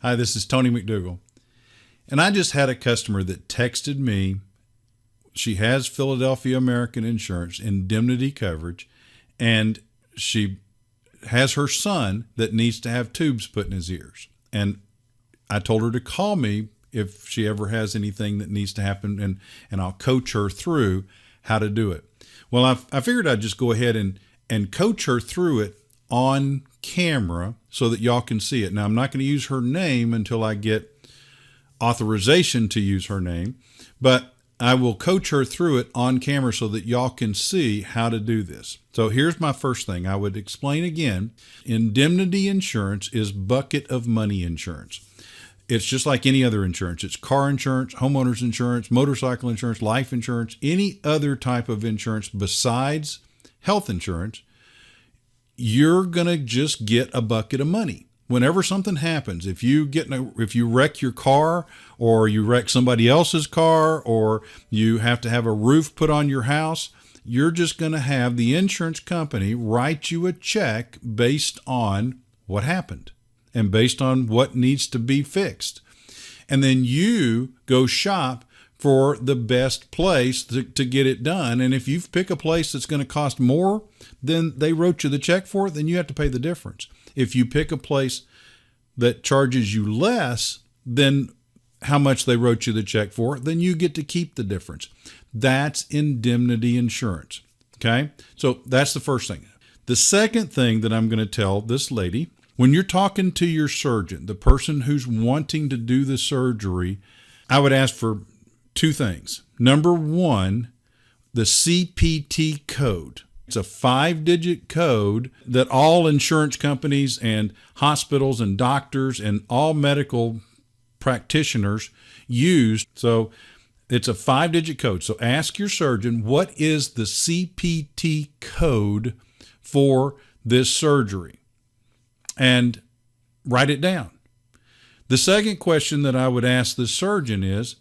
Hi, this is Tony McDougall. And I just had a customer that texted me. She has Philadelphia American Insurance indemnity coverage, and she has her son that needs to have tubes put in his ears. And I told her to call me if she ever has anything that needs to happen, and I'll coach her through how to do it. Well, I figured I'd just go ahead and coach her through it on camera so that y'all can see it. Now, I'm not going to use her name until I get authorization to use her name, but I will coach her through it on camera so that y'all can see how to do this. So here's my first thing. I would explain again, indemnity insurance is bucket of money insurance. It's just like any other insurance. It's car insurance, homeowner's insurance, motorcycle insurance, life insurance, any other type of insurance besides health insurance. You're going to just get a bucket of money. Whenever something happens, if you wreck your car, or you wreck somebody else's car, or you have to have a roof put on your house, you're just going to have the insurance company write you a check based on what happened and based on what needs to be fixed. And then you go shop for the best place to get it done. And if you pick a place that's going to cost more than they wrote you the check for, then you have to pay the difference. If you pick a place that charges you less than how much they wrote you the check for, then you get to keep the difference. That's indemnity insurance. Okay? So that's the first thing. The second thing that I'm going to tell this lady, when you're talking to your surgeon, the person who's wanting to do the surgery, I would ask for two things. Number one, the CPT code. It's a 5-digit code that all insurance companies and hospitals and doctors and all medical practitioners use. So it's a 5-digit code. So ask your surgeon, what is the CPT code for this surgery? And write it down. The second question that I would ask the surgeon is,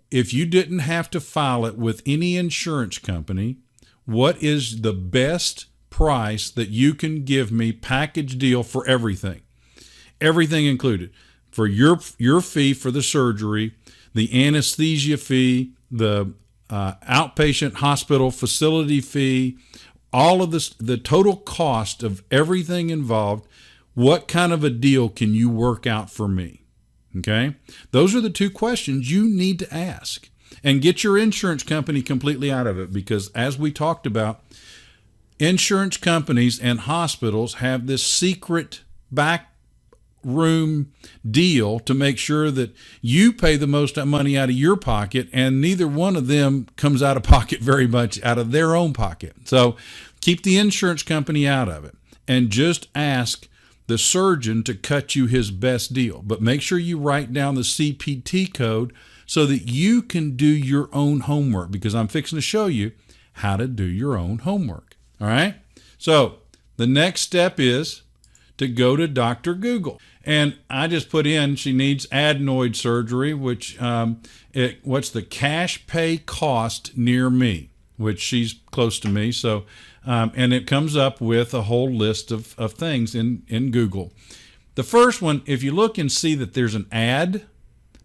if you didn't have to file it with any insurance company, what is the best price that you can give me, package deal for everything? Everything included. For your fee for the surgery, the anesthesia fee, the outpatient hospital facility fee, all of this, the total cost of everything involved, what kind of a deal can you work out for me? Okay? Those are the two questions you need to ask. And get your insurance company completely out of it, because as we talked about, insurance companies and hospitals have this secret back room deal to make sure that you pay the most money out of your pocket, and neither one of them comes out of pocket very much out of their own pocket. So keep the insurance company out of it and just ask the surgeon to cut you his best deal. But make sure you write down the CPT code so that you can do your own homework, because I'm fixing to show you how to do your own homework. All right? So the next step is to go to Dr. Google. And I just put in, she needs adenoid surgery, which what's the cash pay cost near me, which she's close to me. So, and it comes up with a whole list of things in Google. The first one, if you look and see that there's an ad,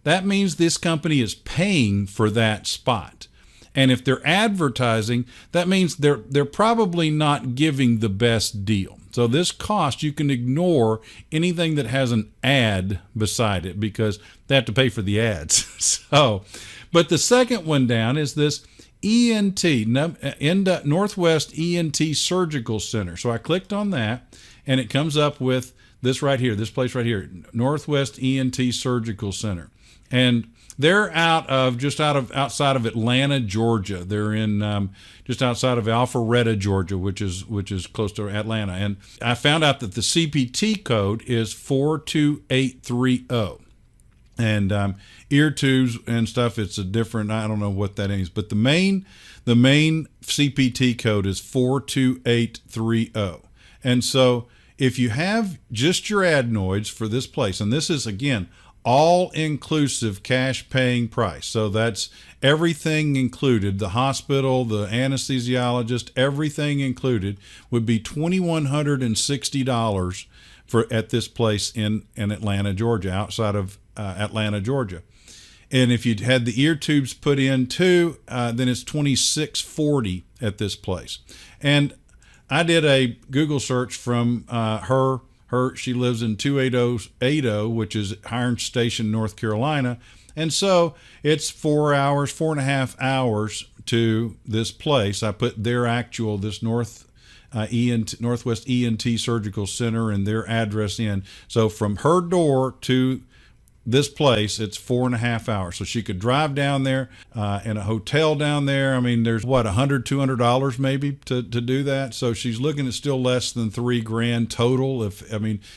that means this company is paying for that spot. And if they're advertising, that means they're probably not giving the best deal. So this cost, you can ignore anything that has an ad beside it, because they have to pay for the ads. So, but the second one down is this ENT, Northwest ENT Surgical Center. So I clicked on that, and it comes up with this right here, this place right here, Northwest ENT Surgical Center. And they're outside of Atlanta, Georgia. They're in just outside of Alpharetta, Georgia, which is close to Atlanta. And I found out that the CPT code is 42830. And ear tubes and stuff, it's a different, I don't know what that means, but the main CPT code is 42830. And so if you have just your adenoids for this place, and this is, again, all-inclusive cash-paying price. So that's everything included. The hospital, the anesthesiologist, everything included would be $2,160 at this place in Atlanta, Georgia, outside of Atlanta, Georgia. And if you had the ear tubes put in too, then it's $26.40 at this place. And I did a Google search from her. She lives in 2880, which is Iron Station, North Carolina. And so it's 4.5 hours to this place. I put their this Northwest ENT Surgical Center and their address in. So from her door to this place, it's 4.5 hours. So she could drive down there in a hotel down there. I mean, there's $100-$200 maybe to do that. So she's looking at still less than $3,000 total.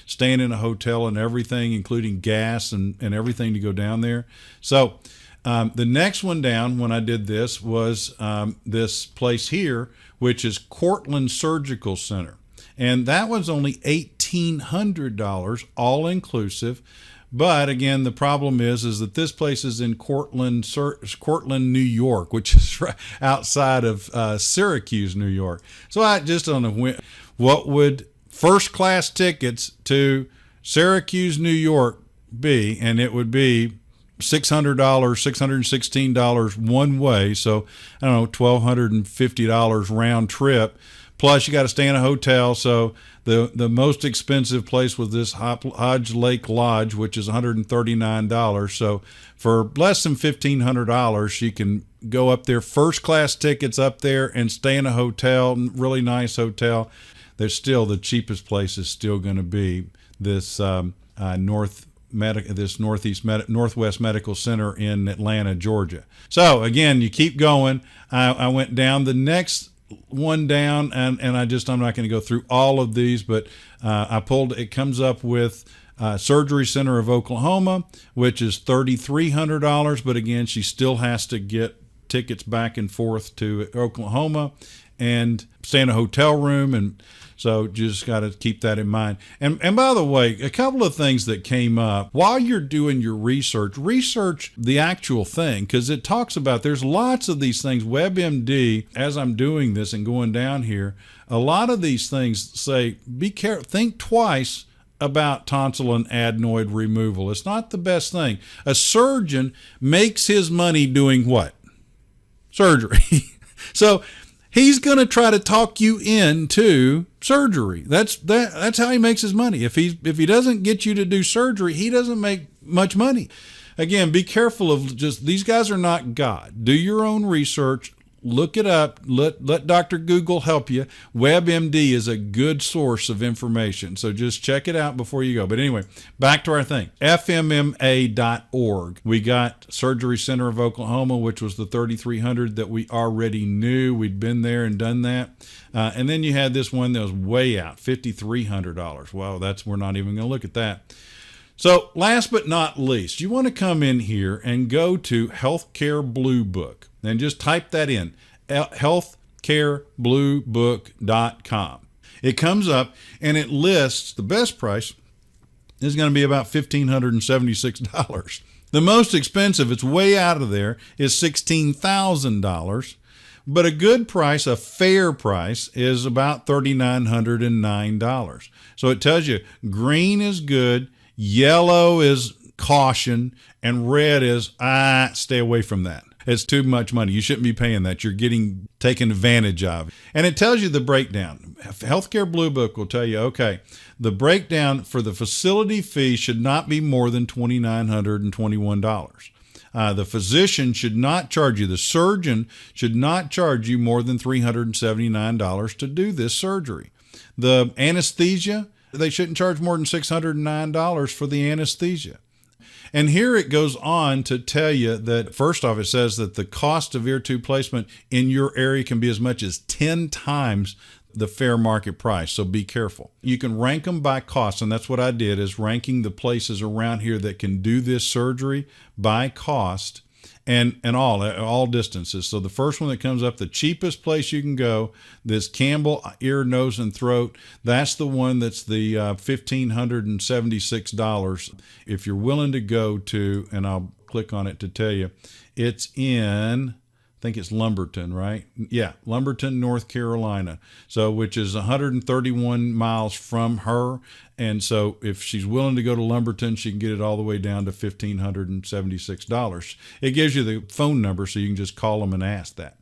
Staying in a hotel and everything, including gas and everything to go down there. So the next one down when I did this was this place here, which is Cortland Surgical Center. And that was only $1,800 all inclusive. But again, the problem is that this place is in Cortland, New York, which is right outside of Syracuse, New York. So I just don't know what would first class tickets to Syracuse, New York be, and it would be $600, $616 one way. So I don't know, $1,250 round trip. Plus, you got to stay in a hotel. So the most expensive place was this Hodge Lake Lodge, which is $139. So for less than $1,500, you can go up there, first class tickets up there, and stay in a hotel, really nice hotel. There's still the cheapest place is still going to be this Northwest Medical Center in Atlanta, Georgia. So again, you keep going. I went down the next one down, and I'm not going to go through all of these, but it comes up with Surgery Center of Oklahoma, which is $3,300, but again, she still has to get tickets back and forth to Oklahoma and stay in a hotel room, and so just got to keep that in mind. And by the way, a couple of things that came up while you're doing your research the actual thing, because it talks about there's lots of these things. WebMD, as I'm doing this and going down here, a lot of these things say, be careful, think twice about tonsil and adenoid removal. It's not the best thing. A surgeon makes his money doing what? Surgery. So he's going to try to talk you into surgery. That's how he makes his money. If he doesn't get you to do surgery, he doesn't make much money. Again, be careful of these guys are not God. Do your own research. Look it up. Let Dr. Google help you. WebMD is a good source of information. So just check it out before you go. But anyway, back to our thing. FMMA.org. We got Surgery Center of Oklahoma, which was the 3,300 that we already knew. We'd been there and done that. And then you had this one that was way out, $5,300. Well, we're not even going to look at that. So last but not least, you want to come in here and go to Healthcare Blue Book and just type that in, healthcarebluebook.com. It comes up and it lists the best price is going to be about $1,576. The most expensive, it's way out of there, is $16,000. But a good price, a fair price, is about $3,909. So it tells you green is good, yellow is caution, and red is, stay away from that. It's too much money. You shouldn't be paying that. You're getting taken advantage of. And it tells you the breakdown. Healthcare Blue Book will tell you, okay, the breakdown for the facility fee should not be more than $2,921. The physician should not charge you. The surgeon should not charge you more than $379 to do this surgery. The anesthesia, they shouldn't charge more than $609 for the anesthesia. And here it goes on to tell you that, first off, it says that the cost of ear tube placement in your area can be as much as 10 times the fair market price. So be careful. You can rank them by cost. And that's what I did, is ranking the places around here that can do this surgery by cost and all distances. So the first one that comes up, the cheapest place you can go, this Campbell Ear, Nose, and Throat, that's the one that's the $1,576. If you're willing to go to, and I'll click on it to tell you, it's in, I think it's Lumberton, right? Yeah, Lumberton, North Carolina. So, which is 131 miles from her. And so if she's willing to go to Lumberton, she can get it all the way down to $1,576. It gives you the phone number so you can just call them and ask that.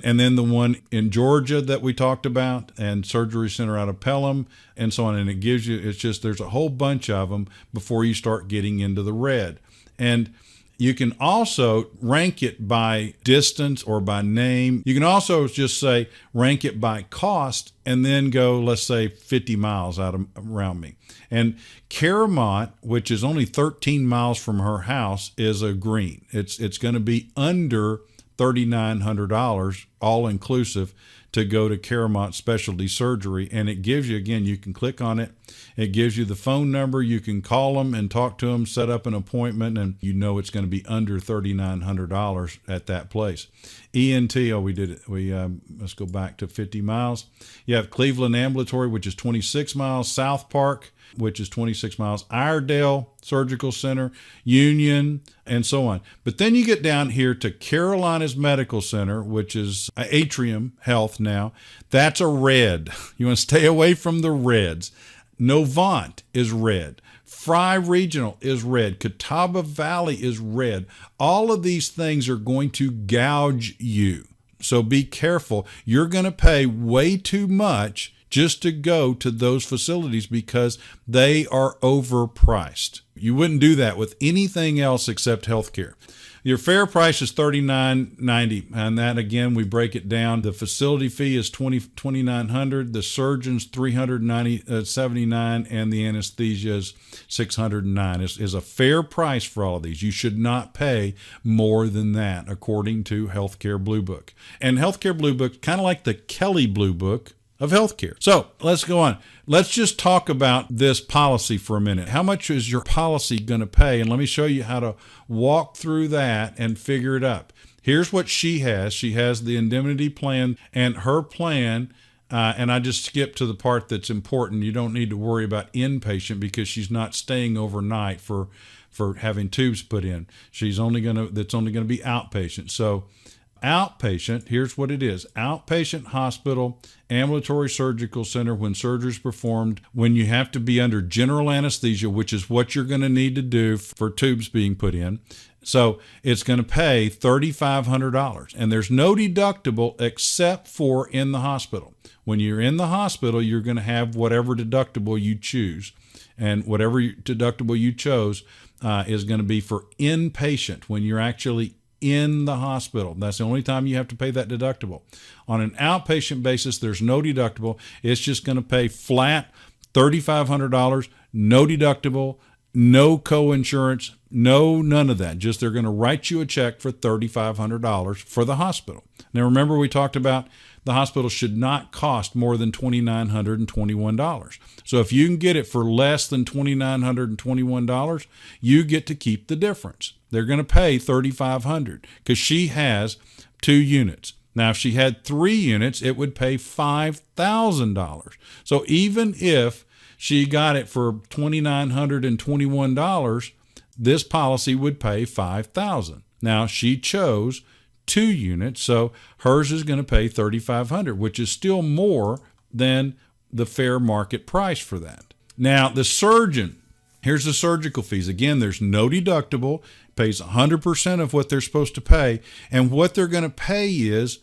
And then the one in Georgia that we talked about, and Surgery Center out of Pelham, and so on. And it gives you, it's just, there's a whole bunch of them before you start getting into the red. And you can also rank it by distance or by name. You can also just say rank it by cost and then go, let's say, 50 miles around me. And Caramont, which is only 13 miles from her house, is a green. It's going to be under $3,900 all inclusive to go to Caramont Specialty Surgery. And it gives you, again, you can click on it. It gives you the phone number. You can call them and talk to them, set up an appointment, and you know it's going to be under $3,900 at that place. ENT, we did it. Let's go back to 50 miles. You have Cleveland Ambulatory, which is 26 miles. South Park, which is 26 miles. Iredell Surgical Center, Union, and so on. But then you get down here to Carolinas Medical Center, which is Atrium Health now. That's a red. You want to stay away from the reds. Novant is red. Fry Regional is red. Catawba Valley is red. All of these things are going to gouge you. So be careful. You're going to pay way too much just to go to those facilities because they are overpriced. You wouldn't do that with anything else except healthcare. Your fair price is $39.90, and that, again, we break it down. The facility fee is $2,900, the surgeon's $379, and the anesthesia is $609. Is a fair price for all of these. You should not pay more than that, according to Healthcare Blue Book. And Healthcare Blue Book, kind of like the Kelly Blue Book of healthcare. So let's go on. Let's just talk about this policy for a minute. How much is your policy going to pay? And let me show you how to walk through that and figure it up. Here's what she has. She has the indemnity plan, and her plan, and I just skipped to the part that's important. You don't need to worry about inpatient because she's not staying overnight for having tubes put in. That's only going to be outpatient. So outpatient, here's what it is. Outpatient hospital, ambulatory surgical center, when surgery is performed, when you have to be under general anesthesia, which is what you're going to need to do for tubes being put in. So it's going to pay $3,500. And there's no deductible except for in the hospital. When you're in the hospital, you're going to have whatever deductible you choose. And whatever deductible you chose is going to be for inpatient when you're actually in the hospital. That's the only time you have to pay that deductible. On an outpatient basis, there's no deductible. It's just going to pay flat $3,500, no deductible, no co-insurance, none of that. Just they're going to write you a check for $3,500 for the hospital. Now, remember we talked about the hospital should not cost more than $2,921. So if you can get it for less than $2,921, you get to keep the difference. They're going to pay $3,500 because she has 2 units. Now, if she had 3 units, it would pay $5,000. So even if she got it for $2,921, this policy would pay $5,000. Now, she chose 2 units, so hers is going to pay $3,500, which is still more than the fair market price for that. Now, the surgeon, here's the surgical fees. Again, there's no deductible, pays 100% of what they're supposed to pay, and what they're going to pay is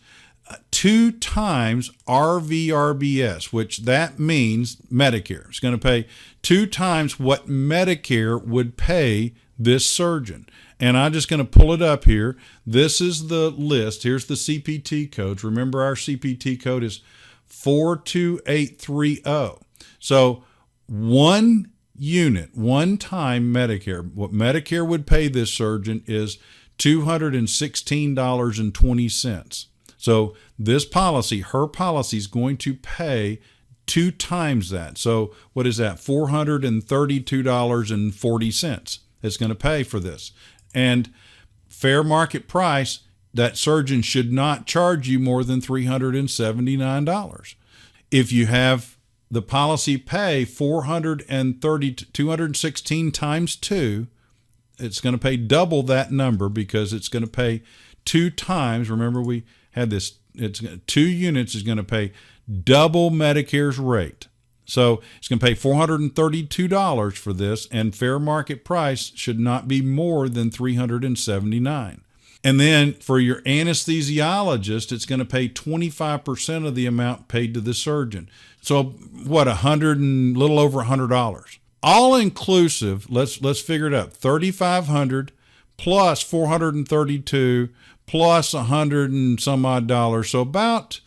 2 times RVRBS, which that means Medicare. It's going to pay 2 times what Medicare would pay this surgeon. And I'm just going to pull it up here. This is the list. Here's the CPT codes. Remember, our CPT code is 42830. So 1 unit, 1 time Medicare, what Medicare would pay this surgeon is $216.20. So this policy, her policy, is going to pay 2 times that. So what is that? $432.40. It's going to pay for this. And fair market price, that surgeon should not charge you more than $379. If you have the policy pay $216 times 2, it's going to pay double that number because it's going to pay 2 times. Remember, we had this, it's 2 units is going to pay double Medicare's rate. So it's going to pay $432 for this, and fair market price should not be more than $379. And then for your anesthesiologist, it's going to pay 25% of the amount paid to the surgeon. So what, little over $100. All inclusive, let's figure it out. $3,500 plus $432 plus $100 and some odd dollars. So about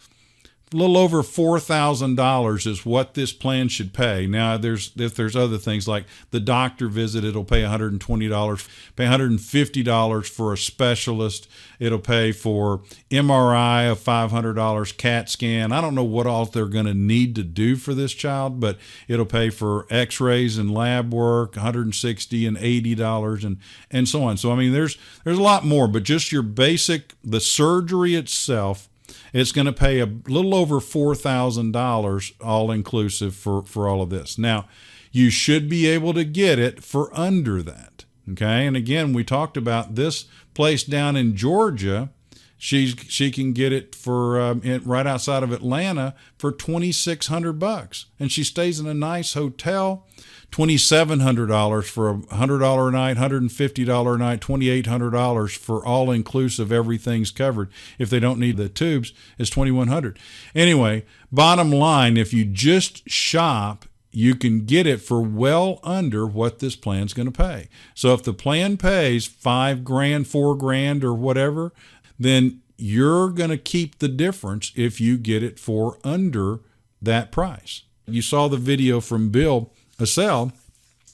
a little over $4,000 is what this plan should pay. Now, if there's other things like the doctor visit, it'll pay $120, pay $150 for a specialist. It'll pay for MRI of $500, CAT scan. I don't know what all they're going to need to do for this child, but it'll pay for x-rays and lab work, $160 and $80 and so on. So, I mean, there's a lot more, but just your basic, the surgery itself, it's going to pay a little over $4,000 all inclusive for all of this. Now, you should be able to get it for under that. Okay. And again, we talked about this place down in Georgia. She can get it for right outside of Atlanta for $2,600, and she stays in a nice hotel. $2,700 for $100 a night, $150 a night, $2,800 for all inclusive. Everything's covered. If they don't need the tubes, it's $2,100. Anyway, bottom line, if you just shop, you can get it for well under what this plan's going to pay. So if the plan pays $5,000, $4,000, or whatever, then you're going to keep the difference if you get it for under that price. You saw the video from Bill Assel,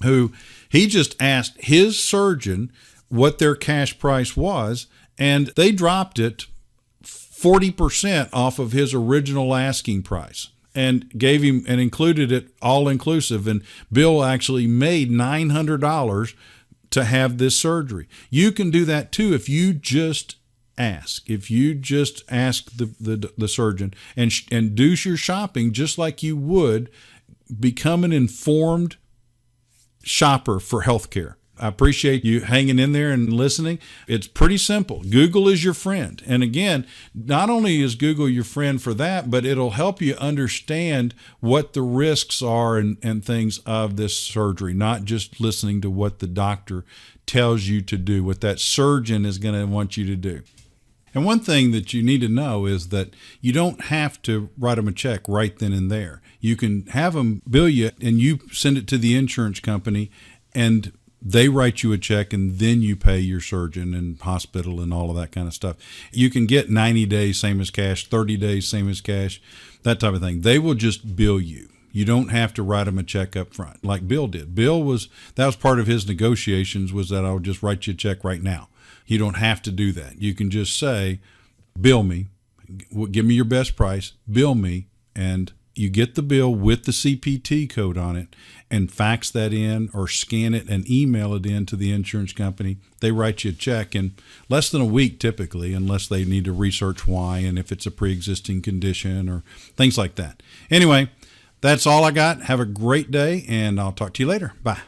who he just asked his surgeon what their cash price was, and they dropped it 40% off of his original asking price and gave him and included it all inclusive. And Bill actually made $900 to have this surgery. You can do that too if you just ask. If you just ask the surgeon and do your shopping just like you would, become an informed shopper for healthcare. I appreciate you hanging in there and listening. It's pretty simple. Google is your friend. And again, not only is Google your friend for that, but it'll help you understand what the risks are and things of this surgery, not just listening to what the doctor tells you to do, what that surgeon is going to want you to do. And one thing that you need to know is that you don't have to write them a check right then and there. You can have them bill you and you send it to the insurance company and they write you a check, and then you pay your surgeon and hospital and all of that kind of stuff. You can get 90 days, same as cash, 30 days, same as cash, that type of thing. They will just bill you. You don't have to write them a check up front like Bill did. That was part of his negotiations, was that I'll just write you a check right now. You don't have to do that. You can just say, bill me, give me your best price, bill me, and you get the bill with the CPT code on it and fax that in or scan it and email it in to the insurance company. They write you a check in less than a week typically, unless they need to research why and if it's a pre-existing condition or things like that. Anyway, that's all I got. Have a great day, and I'll talk to you later. Bye.